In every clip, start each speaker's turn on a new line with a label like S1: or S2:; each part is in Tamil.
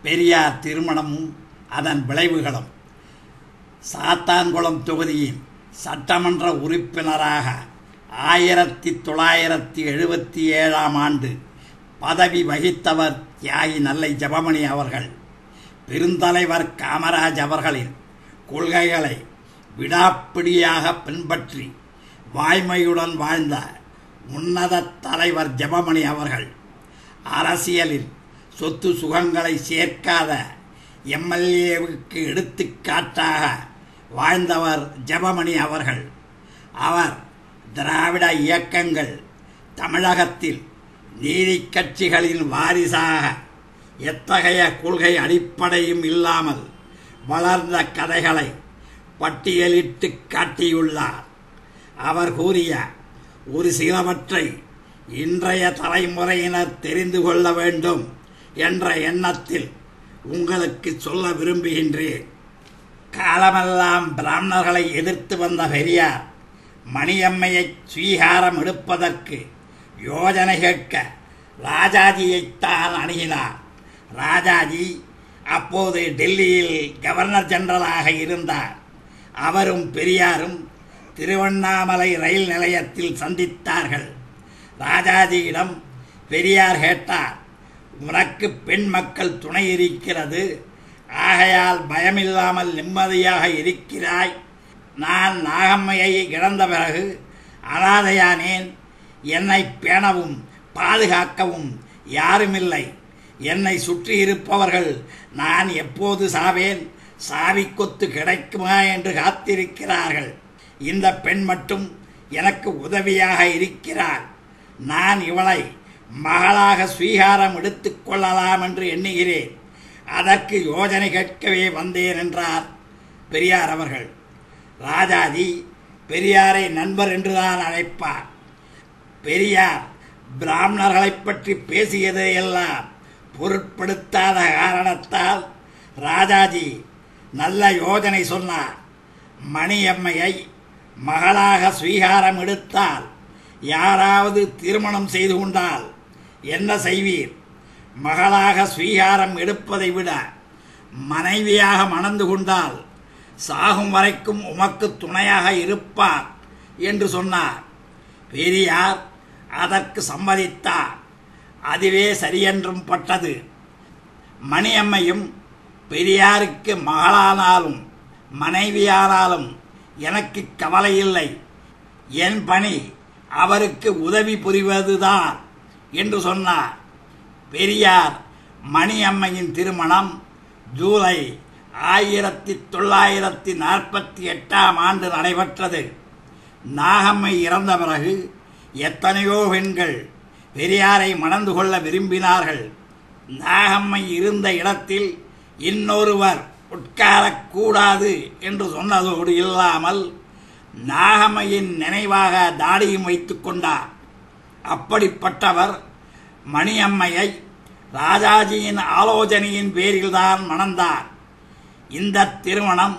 S1: பெரியார் திருமணமும் அதன் விளைவுகளும். சாத்தான்குளம் தொகுதியின் சட்டமன்ற உறுப்பினராக 1977 ஆண்டு பதவி வகித்தவர் தியாகி நல்லை ஜெபமணி அவர்கள். பெருந்தலைவர் காமராஜ் அவர்களின் கொள்கைகளை விடாப்பிடியாக பின்பற்றி வாய்மையுடன் வாழ்ந்த உன்னத தலைவர் ஜெபமணி அவர்கள். அரசியலில் சொத்து சுகங்களை சேர்க்காத எம்எல்ஏவுக்கு எடுத்துக்காட்டாக வாழ்ந்தவர் ஜெபமணி அவர்கள். அவர் திராவிட இயக்கங்கள் தமிழகத்தில் நீதி கட்சிகளின் வாரிசாக எத்தகைய கொள்கை அடிப்படையும் இல்லாமல் வளர்ந்த கதைகளை பட்டியலிட்டு காட்டியுள்ளார். அவர் கூறிய ஒரு சிலவற்றை இன்றைய தலைமுறையினர் தெரிந்து கொள்ள வேண்டும் என்ற எண்ணத்தில் உங்களுக்கு சொல்ல விரும்புகின்றேன். காலமெல்லாம் பிராமணர்களை எதிர்த்து வந்த பெரியார் மணியம்மையை ஸ்வீகாரம் எடுப்பதற்கு யோஜனை கேட்க ராஜாஜியைத்தான் அணுகினார். ராஜாஜி அப்போது டெல்லியில் கவர்னர் ஜெனரலாக இருந்தார். அவரும் பெரியாரும் திருவண்ணாமலை ரயில் நிலையத்தில் சந்தித்தார்கள். ராஜாஜியிடம் பெரியார் கேட்டார், உனக்கு பெண் மக்கள் துணை இருக்கிறது, ஆகையால் பயமில்லாமல் நிம்மதியாக இருக்கிறாய். நான் நாகம்மையை இழந்த பிறகு அனாதையானேன். என்னை பேணவும் பாதுகாக்கவும் யாருமில்லை. என்னை சுற்றி இருப்பவர்கள் நான் எப்போது சாவேன், சாவிக்கொத்து கிடைக்குமா என்று காத்திருக்கிறார்கள். இந்த பெண் மட்டும் எனக்கு உதவியாக இருக்கிறார். நான் இவளை மகளாக ஸ்வீகாரம் எடுத்துக் கொள்ளலாம் என்று எண்ணுகிறேன். அதற்கு யோஜனை கேட்கவே வந்தேன் என்றார் பெரியார் அவர்கள். ராஜாஜி பெரியாரை நண்பர் என்றுதான் அழைப்பார். பெரியார் பிராமணர்களை பற்றி பேசியதையெல்லாம் பொருட்படுத்தாத காரணத்தால் ராஜாஜி நல்ல யோஜனை சொன்னார். மணியம்மையை மகளாக ஸ்வீகாரம் எடுத்தால், யாராவது திருமணம் செய்து கொண்டால் என்ன செய்வீர்? மகளாக ஸ்வீகாரம் எடுப்பதை விட மனைவியாக மணந்து கொண்டால் சாகும் வரைக்கும் உமக்கு துணையாக இருப்பார் என்று சொன்னார். பெரியார் அதற்கு சம்மதித்தார். அதுவே சரியென்றும் பட்டது. மணியம்மையும் பெரியாருக்கு மகளானாலும் மனைவியானாலும் எனக்கு கவலை இல்லை. என் பணி அவருக்கு உதவி புரிவதுதான் என்று சொன்னார். பெரியார் மணியம்மையின் திருமணம் ஜூலை 1948 ஆண்டு நடைபெற்றது. நாகம்மை இறந்த பிறகு எத்தனையோ பெண்கள் பெரியாரை மணந்து கொள்ள விரும்பினார்கள். நாகம்மை இருந்த இடத்தில் இன்னொருவர் உட்காரக்கூடாது என்று சொன்னதோடு இல்லாமல் நாகம்மையின் நினைவாக தாடியும் வைத்துக் கொண்டார். அப்படிப்பட்டவர் மணியம்மையை ராஜாஜியின் ஆலோசனையின் பேரில்தான் மணந்தார். இந்த திருமணம்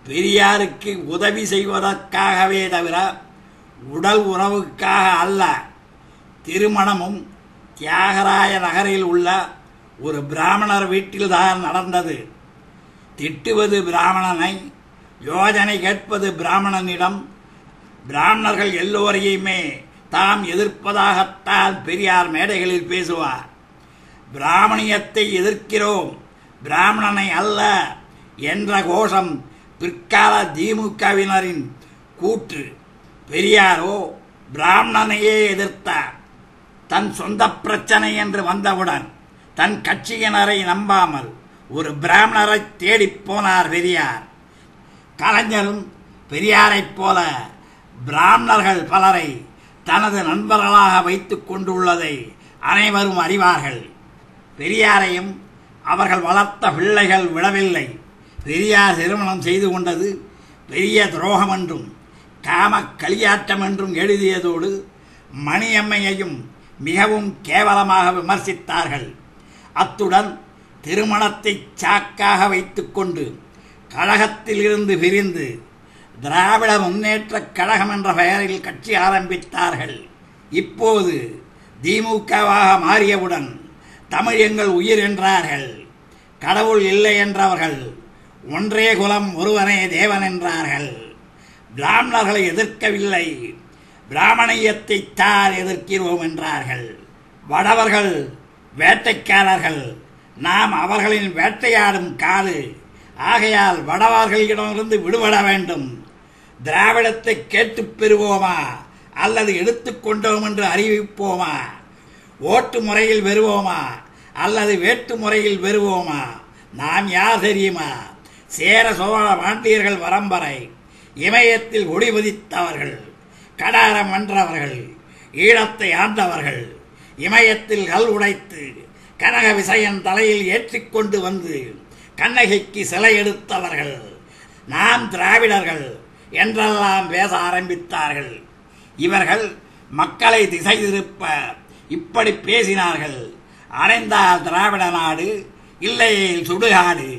S1: பெரியாருக்கு உதவி செய்வதற்காகவே தவிர உடல் உறவுக்காக அல்ல. திருமணமும் தியாகராய நகரில் உள்ள ஒரு பிராமணர் வீட்டில்தான் நடந்தது. திட்டுவது பிராமணனை, யோஜனை கேட்பது பிராமணனிடம். பிராமணர்கள் எல்லோரையுமே தாம் எதிர்ப்பதாகத்தான் பெரியார் மேடைகளில் பேசுவார். பிராமணியத்தை எதிர்க்கிறோம், பிராமணனை அல்ல என்ற கோஷம் பிற்கால திமுகவினரின் கூற்று. பெரியாரோ பிராமணனையே எதிர்த்தார். தன் சொந்த பிரச்சனை என்று வந்தவுடன் தன் கட்சியினரை நம்பாமல் ஒரு பிராமணரை தேடிப் போனார் பெரியார். கலைஞரும் பெரியாரைப் போல பிராமணர்கள் பலரை தனது நண்பர்களாக வைத்துக் கொண்டுள்ளதை அனைவரும் அறிவார்கள். பெரியாரையும் அவர்கள் வளர்த்த பிள்ளைகள் விடவில்லை. பெரியார் திருமணம் செய்து கொண்டது பெரிய துரோகம் என்றும் காம களியாட்டம் என்றும் எழுதியதோடு மணியம்மையையும் மிகவும் கேவலமாக விமர்சித்தார்கள். அத்துடன் திருமணத்தை சாக்காக வைத்துக் கொண்டு கழகத்தில் இருந்து பிரிந்து திராவிட முன்னேற்றக் கழகம் என்ற பெயரில் கட்சி ஆரம்பித்தார்கள். இப்போது திமுகவாக மாறியவுடன் தமிழ் எங்கள் உயிர் என்றார்கள். கடவுள் இல்லை என்றவர்கள் ஒன்றே குலம் ஒருவனே தேவன் என்றார்கள். பிராமணர்களை எதிர்க்கவில்லை, பிராமணியத்தை தான் எதிர்க்கிறோம் என்றார்கள். வடவர்கள் வேட்டைக்காரர்கள், நாம் அவர்களின் வேட்டையாடும் காது. ஆகையால் வடவர்களிடமிருந்து விடுபட வேண்டும். திராவிடத்தை கேட்டுப் பெறுவோமா அல்லது எடுத்துக்கொண்டோம் என்று அறிவிப்போமா? ஓட்டு முறையில் பெறுவோமா அல்லது வேட்டு முறையில் பெறுவோமா? நாம் யார் தெரியுமா? சேர சோழ பாண்டியர்கள் பரம்பரை, இமயத்தில் ஒளிபதித்தவர்கள், கடாரம் வென்றவர்கள், ஈழத்தை ஆண்டவர்கள், இமயத்தில் கல் உடைத்து கனக விசயன் தலையில் ஏற்றிக்கொண்டு வந்து கண்ணகிக்கு சிலை எடுத்தவர்கள். நாம் திராவிடர்கள் என்றெல்லாம் பேச ஆரம்பித்தார்கள். இவர்கள் மக்களை திசை திருப்ப இப்படி பேசினார்கள். அடைந்தால் திராவிட நாடு, இல்லையேல் சுடுகாடு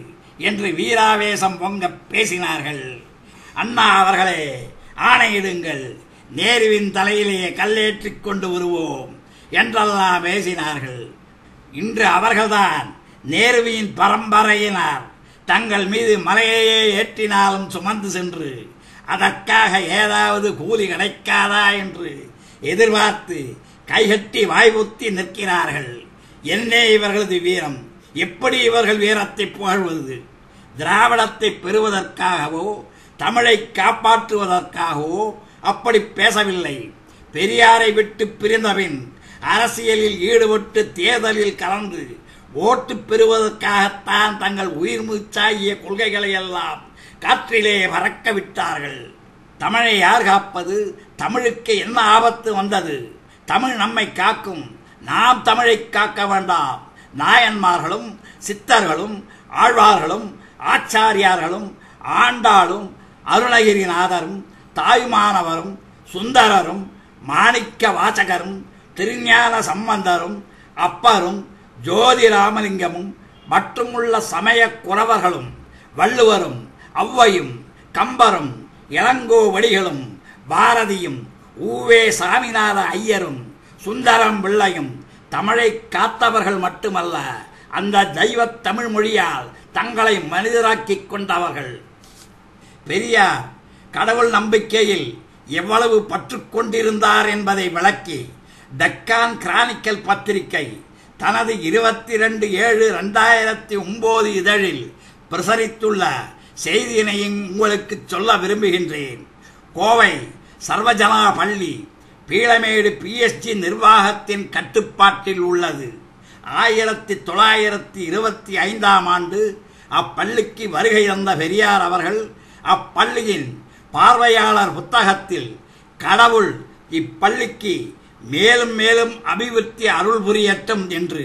S1: என்று வீராவேசம் பொங்க பேசினார்கள். அண்ணா அவர்களே, ஆணையிடுங்கள், நேருவின் தலையிலே கல்லேற்றிக் கொண்டு வருவோம் என்றெல்லாம் பேசினார்கள். இன்று அவர்கள்தான் நேருவின் பரம்பரையினர். தங்கள் மீது மலையையே ஏற்றினாலும் சுமந்து சென்று அதற்காக ஏதாவது கூலி கிடைக்காதா என்று எதிர்பார்த்து கைகட்டி வாய்வுத்தி நிற்கிறார்கள். என்னே இவர்களது வீரம்! எப்படி இவர்கள் வீரத்தை புகழ்வது? திராவிடத்தை பெறுவதற்காகவோ தமிழை காப்பாற்றுவதற்காகவோ அப்படி பேசவில்லை. பெரியாரை விட்டு பிரிந்தபின் அரசியலில் ஈடுபட்டு தேர்தலில் கலந்து ஓட்டு பெறுவதற்காகத்தான் தங்கள் உயிர் மூச்சாகிய கொள்கைகளை எல்லாம் காற்றிலே பறக்க விட்டார்கள். தமிழை யார் காப்பது? தமிழுக்கு என்ன ஆபத்து வந்தது? தமிழ் நம்மை காக்கும், நாம் தமிழை காக்க வேண்டாம். நாயன்மார்களும் சித்தர்களும் ஆழ்வார்களும் ஆச்சாரியார்களும் ஆண்டாளும் அருணகிரிநாதரும் தாயுமானவரும் சுந்தரரும் மாணிக்க வாசகரும் திருஞான சம்பந்தரும் அப்பரும் ஜோதிராமலிங்கமும் மற்றுமுள்ள சமய குறவர்களும் வள்ளுவரும் ஔவையும் கம்பரும் இளங்கோவடிகளும் பாரதியும் ஊவே சாமிநாத ஐயரும் சுந்தரம் பிள்ளையும் தமிழை காத்தவர்கள் மட்டுமல்ல, அந்த தெய்வ தமிழ் மொழியால் தங்களை மனிதராக்கிக் கொண்டவர்கள். பெரியார் கடவுள் நம்பிக்கையில் எவ்வளவு பற்று கொண்டிருந்தார் என்பதை விளக்கி டெக்கான் கிரானிக்கல் பத்திரிகை தனது 22/7/2009 இதழில் பிரசரித்துள்ள செய்தியினையும் உங்களுக்கு சொல்ல விரும்புகின்றேன். கோவை சர்வஜனா பள்ளி பீளமேடு PSG நிர்வாகத்தின் கட்டுப்பாட்டில் உள்ளது. 1925ஆம் ஆண்டு அப்பள்ளிக்கு வருகை தந்த பெரியார் அவர்கள் அப்பள்ளியின் பார்வையாளர் புத்தகத்தில் கடவுள் இப்பள்ளிக்கு மேலும் மேலும் அபிவிருத்தி அருள் புரியட்டும் என்று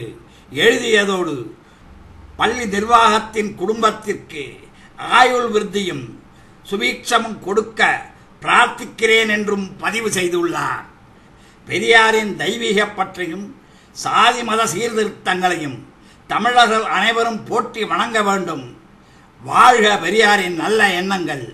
S1: எழுதியதோடு பள்ளி நிர்வாகத்தின் குடும்பத்திற்கு ஆயுள் விருத்தியும் சுபீட்சமும் கொடுக்க பிரார்த்திக்கிறேன் என்றும் பதிவு செய்துள்ளார். பெரியாரின் தெய்வீக பற்றையும் சாதி மத சீர்திருத்தங்களையும் தமிழர்கள் அனைவரும் போற்றி வணங்க வேண்டும். வாழ்க பெரியாரின் நல்ல எண்ணங்கள்!